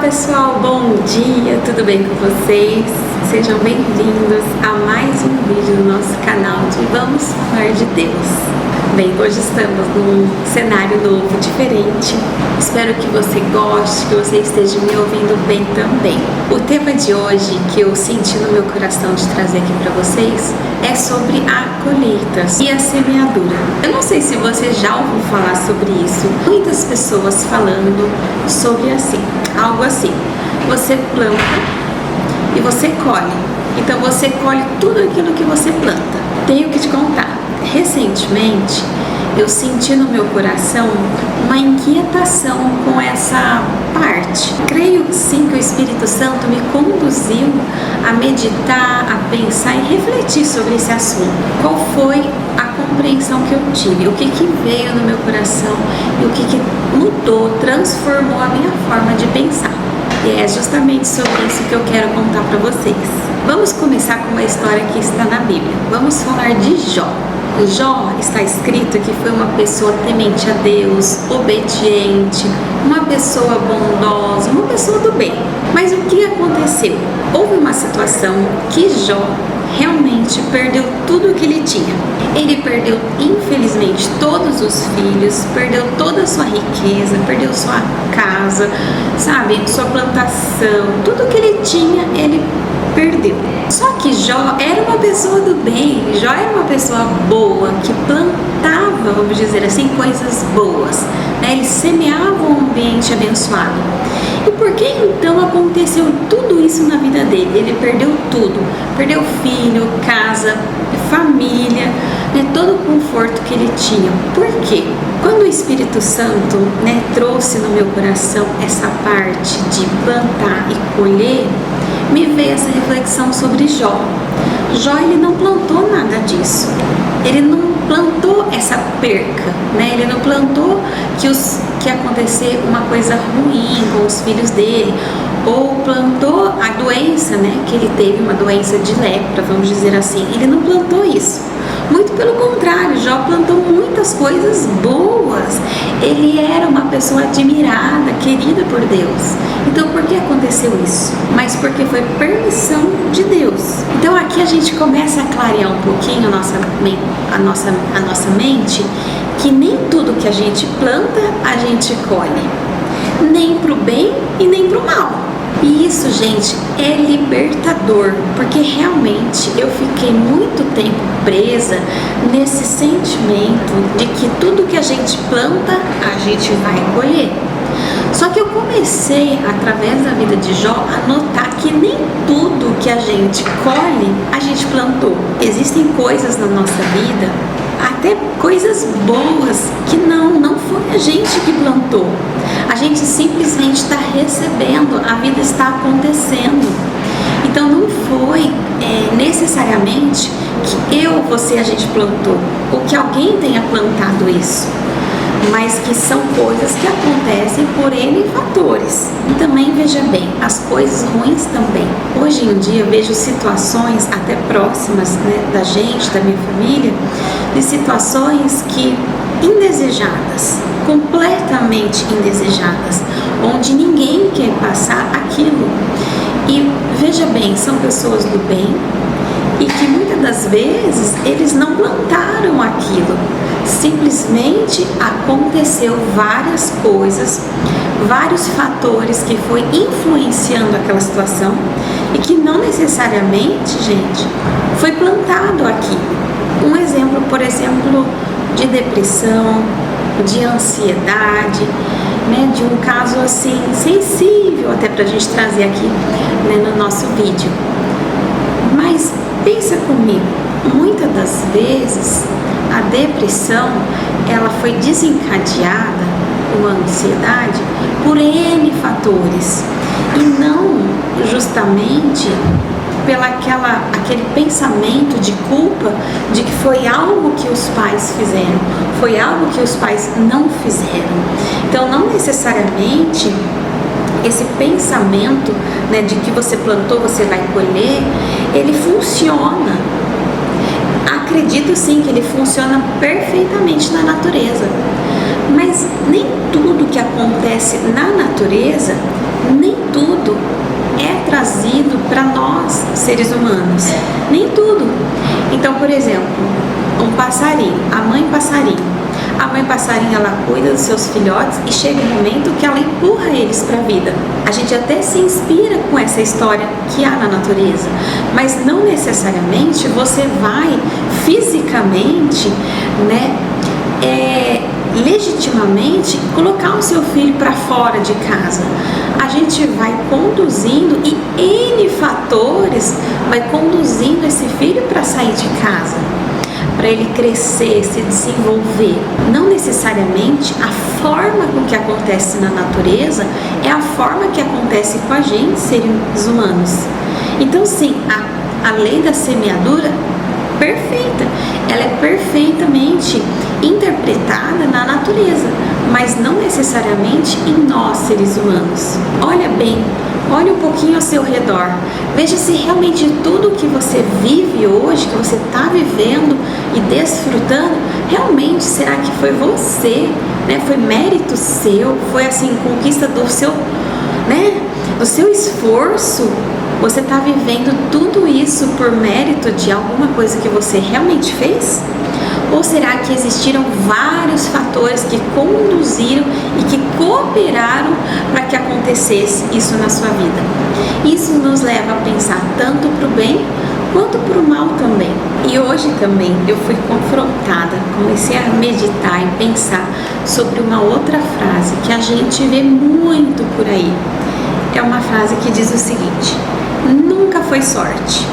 pessoal, bom dia, tudo bem com vocês? Sejam bem-vindos a mais um vídeo do nosso canal de Vamos Falar de Deus. Bem, hoje estamos num cenário novo, diferente. Espero que você goste, que você esteja me ouvindo bem também. O tema de hoje que eu senti no meu coração de trazer aqui para vocês é sobre a colheita e a semeadura. Eu não sei se você já ouviu falar sobre isso. Muitas pessoas falando sobre algo assim. Você planta e você colhe. Então você colhe tudo aquilo que você planta. Tenho que te contar. Recentemente, eu senti no meu coração uma inquietação com essa parte. Creio sim que o Espírito Santo me conduziu a meditar, a pensar e refletir sobre esse assunto. Qual foi a compreensão que eu tive? O que veio no meu coração e o que mudou, transformou a minha forma de pensar? E é justamente sobre isso que eu quero contar para vocês. Vamos começar com uma história que está na Bíblia. Vamos falar de Jó. Jó está escrito que foi uma pessoa temente a Deus, obediente, uma pessoa bondosa, uma pessoa do bem. Mas o que aconteceu? Houve uma situação que Jó realmente perdeu tudo o que ele tinha. Ele perdeu, infelizmente, todos os filhos, perdeu toda a sua riqueza, perdeu sua casa, sua plantação, tudo que ele tinha, ele perdeu. Só que Jó era uma pessoa do bem, Jó era uma pessoa boa, que plantava, vamos dizer assim, coisas boas, né? Ele semeava um ambiente abençoado. E por que então aconteceu tudo isso na vida dele? Ele perdeu tudo, perdeu filho, casa, família, né? Todo o conforto que ele tinha. Por quê? Quando o Espírito Santo, né, trouxe no meu coração essa parte de plantar e colher, me veio essa reflexão sobre Jó. Jó, ele não plantou nada disso. Ele não plantou essa perca, né? Ele não plantou que acontecer uma coisa ruim com os filhos dele, ou plantou a doença, né? Que ele teve uma doença de lepra, vamos dizer assim. Ele não plantou isso. Muito pelo contrário, Jó plantou muitas coisas boas. Ele era uma pessoa admirada, querida por Deus. Então, por que aconteceu isso? Mas porque foi permissão de Deus. Então, aqui a gente começa a clarear um pouquinho a nossa mente, que nem tudo que a gente planta, a gente colhe. Nem pro bem e nem pro mal. E isso, gente, é libertador, porque realmente eu fiquei muito tempo presa nesse sentimento de que tudo que a gente planta, a gente vai colher. Só que eu comecei, através da vida de Jó, a notar que nem tudo que a gente colhe, a gente plantou. Existem coisas na nossa vida, até coisas boas, que não foi a gente que plantou. A gente simplesmente está recebendo, a vida está acontecendo. Então não foi necessariamente que você, a gente plantou, ou que alguém tenha plantado isso, mas que são coisas que acontecem por N fatores. E também, veja bem, as coisas ruins também. Hoje em dia eu vejo situações até próximas, né, da gente, da minha família, de situações que indesejadas, completamente indesejadas, onde ninguém quer passar aquilo. E veja bem, são pessoas do bem e que muitas das vezes eles não plantaram aquilo. Simplesmente aconteceu várias coisas, vários fatores que foi influenciando aquela situação e que não necessariamente, gente, foi plantado aqui. Um exemplo, por exemplo, de depressão, de ansiedade, né, de um caso assim sensível até pra gente trazer aqui, né, no nosso vídeo. Mas pensa comigo, muitas das vezes a depressão, ela foi desencadeada, uma ansiedade, por N fatores, e não justamente aquele pensamento de culpa de que foi algo que os pais fizeram, foi algo que os pais não fizeram. Então, não necessariamente esse pensamento, né, de que você plantou, você vai colher, ele funciona. Acredito sim que ele funciona perfeitamente na natureza, mas nem tudo que acontece na natureza, nem tudo tudo é trazido para nós, seres humanos. Nem tudo. Então, por exemplo, um passarinho, a mãe passarinho. A mãe passarinho, ela cuida dos seus filhotes e chega um momento que ela empurra eles para a vida. A gente até se inspira com essa história que há na natureza, mas não necessariamente você vai fisicamente, né, legitimamente colocar o seu filho para fora de casa. A gente vai conduzindo e N fatores vai conduzindo esse filho para sair de casa, para ele crescer, se desenvolver. Não necessariamente a forma com que acontece na natureza é a forma que acontece com a gente, seres humanos. Então sim, a lei da semeadura perfeita, ela é perfeitamente interpretada na natureza, mas não necessariamente em nós, seres humanos. Olha bem, olhe um pouquinho ao seu redor, veja se realmente tudo que você vive hoje, que você está vivendo e desfrutando, realmente será que foi você, né? Foi mérito seu, foi assim, conquista do seu, né? Do seu esforço. Você está vivendo tudo isso por mérito de alguma coisa que você realmente fez? Ou será que existiram vários fatores que conduziram e que cooperaram para que acontecesse isso na sua vida? Isso nos leva a pensar tanto para o bem quanto para o mal também. E hoje também eu fui confrontada, comecei a meditar e pensar sobre uma outra frase que a gente vê muito por aí. É uma frase que diz o seguinte: nunca foi sorte,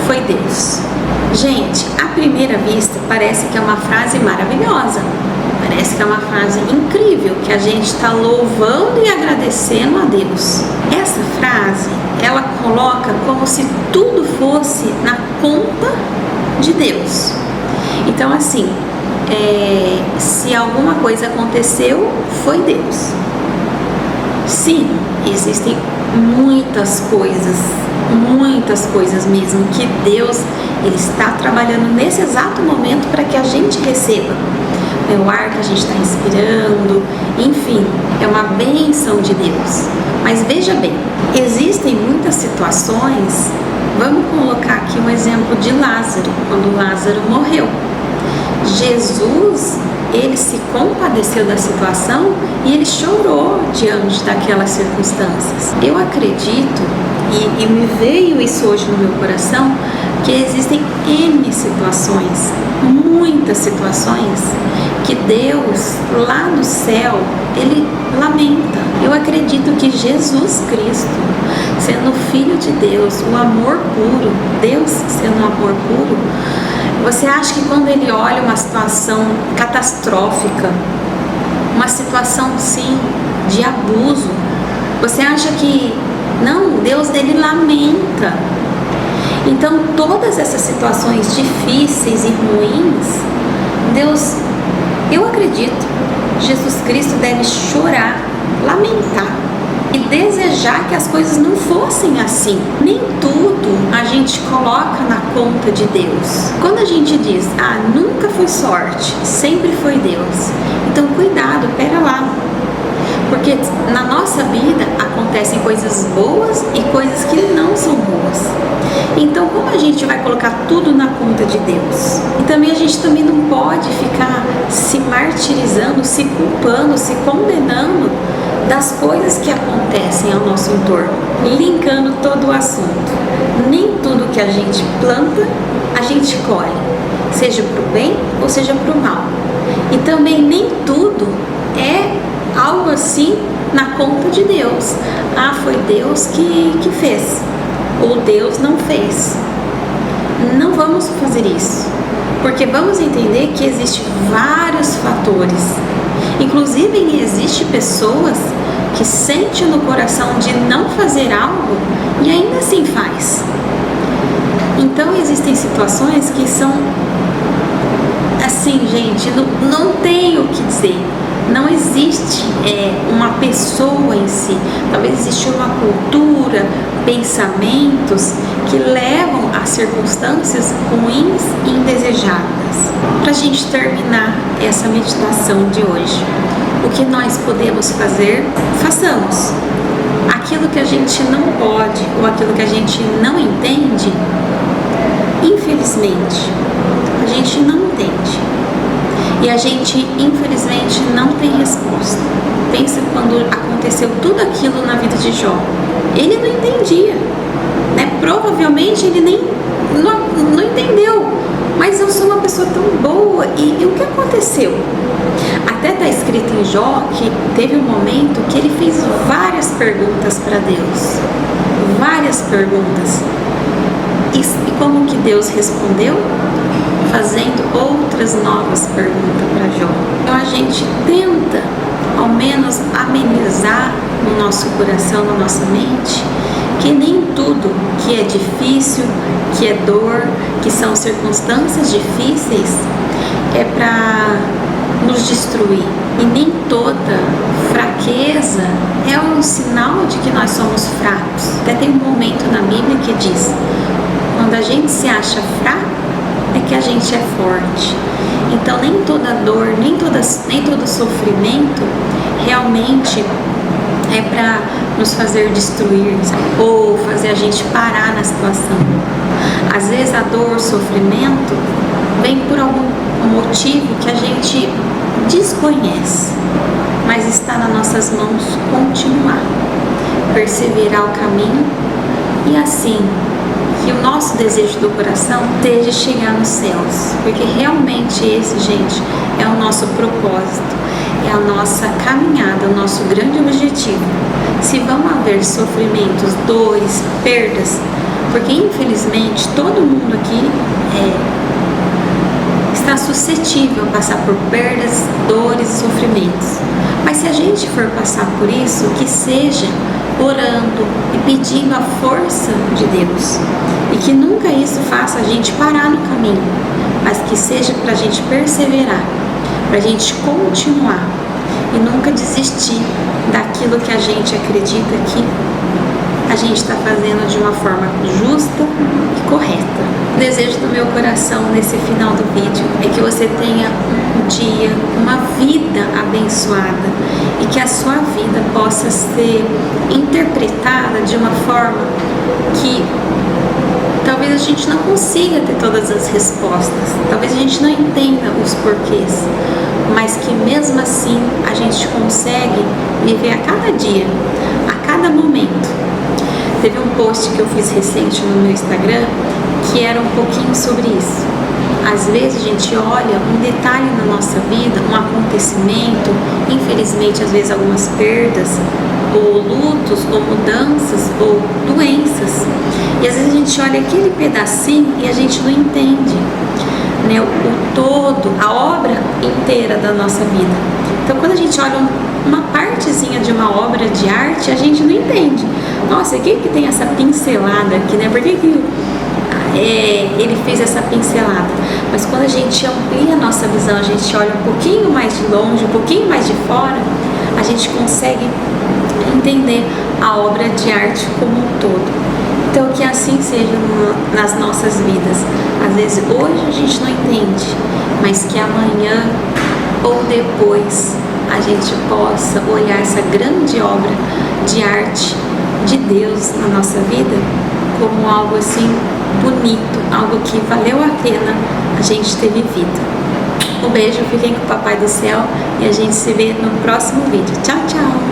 foi Deus. Gente, à primeira vista parece que é uma frase maravilhosa, parece que é uma frase incrível, que a gente está louvando e agradecendo a Deus. Essa frase, ela coloca como se tudo fosse na conta de Deus. Então assim, se alguma coisa aconteceu, foi Deus. Sim, existem muitas coisas mesmo que Deus, Ele está trabalhando nesse exato momento para que a gente receba. É o ar que a gente está respirando, enfim, é uma bênção de Deus. Mas veja bem, existem muitas situações. Vamos colocar aqui um exemplo de Lázaro, quando Lázaro morreu. Jesus, ele se compadeceu da situação e ele chorou diante daquelas circunstâncias. Eu acredito, e me veio isso hoje no meu coração, que existem N situações, muitas situações, que Deus, lá no céu, Ele lamenta. Eu acredito que Jesus Cristo, sendo o Filho de Deus, o amor puro, Deus sendo o amor puro, você acha que quando Ele olha uma situação catastrófica, uma situação, sim, de abuso, você acha que, não, Deus, Ele lamenta? Então, todas essas situações difíceis e ruins, Deus, eu acredito, Jesus Cristo deve chorar, lamentar e desejar que as coisas não fossem assim. Nem tudo a gente coloca na conta de Deus. Quando a gente diz, nunca foi sorte, sempre foi Deus. Então, cuidado, pera lá. Porque na nossa vida acontecem coisas boas e coisas que não são boas. Então, como a gente vai colocar tudo na conta de Deus? E também a gente também não pode ficar se martirizando, se culpando, se condenando das coisas que acontecem ao nosso entorno. Linkando todo o assunto. Nem tudo que a gente planta, a gente colhe. Seja para o bem ou seja para o mal. E também nem tudo é algo assim na conta de Deus. Foi Deus que fez, ou Deus não fez. Não vamos fazer isso, porque vamos entender que existem vários fatores. Inclusive existem pessoas que sentem no coração de não fazer algo e ainda assim faz. Então existem situações que são assim, gente, não tem o que dizer. Não existe uma pessoa em si, talvez exista uma cultura, pensamentos que levam a circunstâncias ruins e indesejadas. Para a gente terminar essa meditação de hoje, o que nós podemos fazer, façamos. Aquilo que a gente não pode ou aquilo que a gente não entende, infelizmente, a gente não entende. E a gente, infelizmente, não tem resposta. Pensa quando aconteceu tudo aquilo na vida de Jó. Ele não entendia, né? Provavelmente ele nem não entendeu. Mas eu sou uma pessoa tão boa. E o que aconteceu? Até está escrito em Jó que teve um momento que ele fez várias perguntas para Deus. Várias perguntas. E como que Deus respondeu? Fazendo outras novas perguntas para Jó. Então a gente tenta, ao menos, amenizar no nosso coração, na nossa mente, que nem tudo que é difícil, que é dor, que são circunstâncias difíceis, é para nos destruir. E nem toda fraqueza é um sinal de que nós somos fracos. Até tem um momento na Bíblia que diz: quando a gente se acha fraco, é que a gente é forte. Então nem toda dor, nem todo sofrimento realmente é para nos fazer destruir, sabe? Ou fazer a gente parar na situação. Às vezes a dor, o sofrimento vem por algum motivo que a gente desconhece, mas está nas nossas mãos continuar, perseverar o caminho e assim que o nosso desejo do coração seja chegar nos céus, porque realmente esse, gente, é o nosso propósito, é a nossa caminhada, o nosso grande objetivo. Se vão haver sofrimentos, dores, perdas, porque infelizmente todo mundo aqui está suscetível a passar por perdas, dores e sofrimentos. Mas se a gente for passar por isso, que seja orando e pedindo a força de Deus, e que nunca isso faça a gente parar no caminho, mas que seja para a gente perseverar, para a gente continuar e nunca desistir daquilo que a gente acredita que a gente está fazendo de uma forma justa e correta. O desejo do meu coração nesse final do vídeo é que você tenha um dia, uma vida abençoada e que a sua vida possa ser interpretada de uma forma que talvez a gente não consiga ter todas as respostas, talvez a gente não entenda os porquês, mas que mesmo assim a gente consegue viver a cada dia, a cada momento. Teve um post que eu fiz recente no meu Instagram que era um pouquinho sobre isso. Às vezes a gente olha um detalhe na nossa vida, um acontecimento, infelizmente às vezes algumas perdas, ou lutos, ou mudanças, ou doenças. E às vezes a gente olha aquele pedacinho e a gente não entende, né, o todo, a obra inteira da nossa vida. Então quando a gente olha uma partezinha de uma obra de arte, a gente não entende. Nossa, o que tem essa pincelada aqui, né? Por que ele fez essa pincelada? Mas quando a gente amplia a nossa visão, a gente olha um pouquinho mais de longe, um pouquinho mais de fora, a gente consegue entender a obra de arte como um todo. Então que assim seja nas nossas vidas. Às vezes hoje a gente não entende, mas que amanhã ou depois a gente possa olhar essa grande obra de arte de Deus na nossa vida como algo assim bonito, algo que valeu a pena a gente ter vivido. Um beijo, fiquem com o Papai do Céu e a gente se vê no próximo vídeo. Tchau, tchau!